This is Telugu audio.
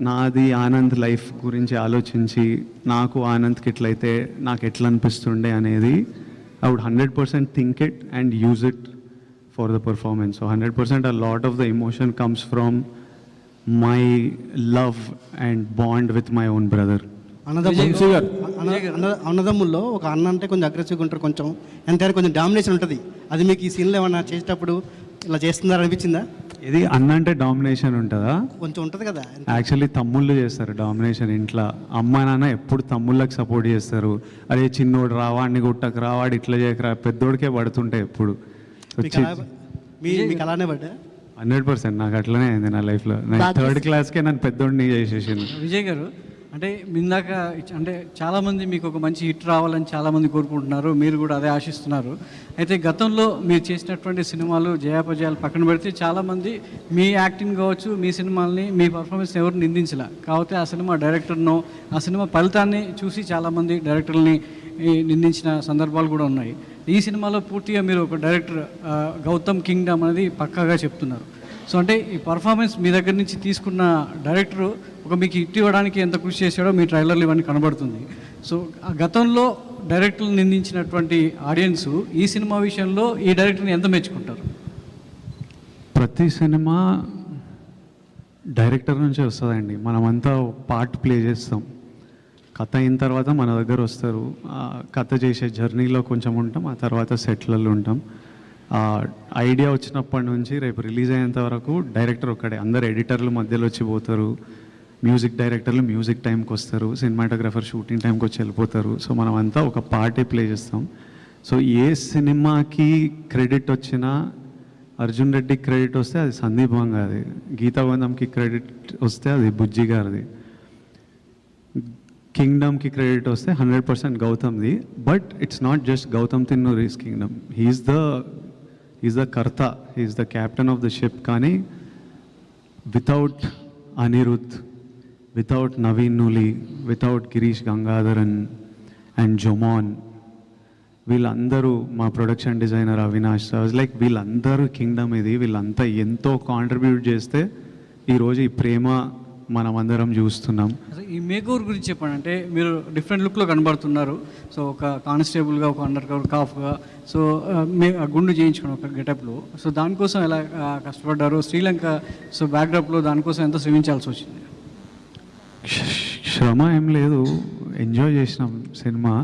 నాది ఆనంద్ లైఫ్ గురించి ఆలోచించి నాకు ఆనంద్కి ఎట్లయితే నాకు ఎట్లా అనిపిస్తుండే అనేది I would 100% think it and use it for the performance. So 100% a lot of the emotion comes from my love and bond with my own brother. అన్నదమ్ముల్లో ఒక అన్న అంటే కొంచెం అగ్రెసివ్గా ఉంటారు, కొంచెం ఎంతైనా కొంచెం డామినేషన్ ఉంటుంది. అది మీకు ఈ సీన్లో ఏమన్నా చేసేటప్పుడు ఇలా చేస్తున్నారు అనిపించిందా? ఇది అన్న అంటే డామినేషన్ ఉంటుందా? కొంచెం ఉంటుంది కదా. యాక్చువల్లీ తమ్ముళ్ళు చేస్తారు డామినేషన్ ఇంట్లో. అమ్మ నాన్న ఎప్పుడు తమ్ముళ్ళకి సపోర్ట్ చేస్తారు. అరే చిన్నోడు రావాడిని గుట్టకు రావాడు ఇట్లా చేయకరా, పెద్దోడికే పడుతుంటాయి ఎప్పుడు. మీకు అలానే పడ్డా? 100% నాకు అట్లనే అయింది నా లైఫ్లో. నేను 3rd క్లాస్కే నన్ను పెద్దోడిని చేసేసింది. విజయ్ గారు, అంటే ఇందాక అంటే చాలామంది మీకు ఒక మంచి హిట్ రావాలని చాలామంది కోరుకుంటున్నారు, మీరు కూడా అదే ఆశిస్తున్నారు. అయితే గతంలో మీరు చేసినటువంటి సినిమాలు జయాపజయాలు పక్కన పెడితే చాలామంది మీ యాక్టింగ్ కావచ్చు, మీ సినిమాల్ని, మీ పర్ఫార్మెన్స్ ఎవరు నిందించలే. కాకపోతే ఆ సినిమా డైరెక్టర్నో ఆ సినిమా ఫలితాన్ని చూసి చాలామంది డైరెక్టర్ని నిందించిన సందర్భాలు కూడా ఉన్నాయి. ఈ సినిమాలో పూర్తిగా మీరు ఒక డైరెక్టర్ గౌతమ్ కింగ్డమ్ అనేది పక్కాగా చెప్తున్నారు. సో అంటే ఈ పర్ఫార్మెన్స్ మీ దగ్గర నుంచి తీసుకున్న డైరెక్టరు ఒక మీకు హిట్ ఇవ్వడానికి ఎంత కృషి చేశాడో మీ ట్రైలర్లు ఇవన్నీ కనబడుతుంది. సో ఆ గతంలో డైరెక్టర్లు నిందించినటువంటి ఆడియన్స్ ఈ సినిమా విషయంలో ఈ డైరెక్టర్ని ఎంత మెచ్చుకుంటారు? ప్రతి సినిమా డైరెక్టర్ నుంచే వస్తుందండి. మనమంతా పార్ట్ ప్లే చేస్తాం. కథ అయిన తర్వాత మన దగ్గర వస్తారు. కథ చేసే జర్నీలో కొంచెం ఉంటాం, ఆ తర్వాత సెట్లలో ఉంటాం. ఐడియా వచ్చినప్పటి నుంచి రేపు రిలీజ్ అయ్యేంత వరకు డైరెక్టర్ ఒక్కడే. అందరు ఎడిటర్లు మధ్యలో వచ్చి పోతారు, మ్యూజిక్ డైరెక్టర్లు మ్యూజిక్ టైంకి వస్తారు, సినిమాటోగ్రఫర్ షూటింగ్ టైంకి వచ్చి వెళ్ళిపోతారు. సో మనం అంతా ఒక పార్టే ప్లే చేస్తాం. సో ఏ సినిమాకి క్రెడిట్ వచ్చినా, అర్జున్ రెడ్డికి క్రెడిట్ వస్తే అది సందీప్ వంగాది, గీతాబంధంకి క్రెడిట్ వస్తే అది బుజ్జి గారిది, కింగ్డమ్కి క్రెడిట్ వస్తే 100% గౌతమ్ది. But it's not just Gautam Tinnanuri's Kingdom. He is the కర్త, he is the captain of the ship. కానీ without Anirudh, without Naveen Nooli, without Girish Gangadharan and Jomon, వీళ్ళందరూ, మా production designer Avinash sir, like వీళ్ళందరూ కింగ్డమ్ ఇది. వీళ్ళంతా ఎంతో కాంట్రిబ్యూట్ చేస్తే ఈరోజు ఈ ప్రేమ మనమందరం చూస్తున్నాం. ఈ మేకోవర్ గురించి చెప్పండి. అంటే మీరు డిఫరెంట్ లుక్లో కనబడుతున్నారు. సో ఒక కానిస్టేబుల్గా, ఒక అండర్ కవర్ కాఫ్గా, సో గుండు చేయించుకుని ఒక గెటప్లో. సో దానికోసం ఎలా కష్టపడ్డారు? శ్రీలంక సో బ్యాక్డ్రాప్లో దానికోసం ఎంత శ్రమించాల్సి వచ్చింది? శ్రమ ఏం లేదు, ఎంజాయ్ చేసినాం సినిమా.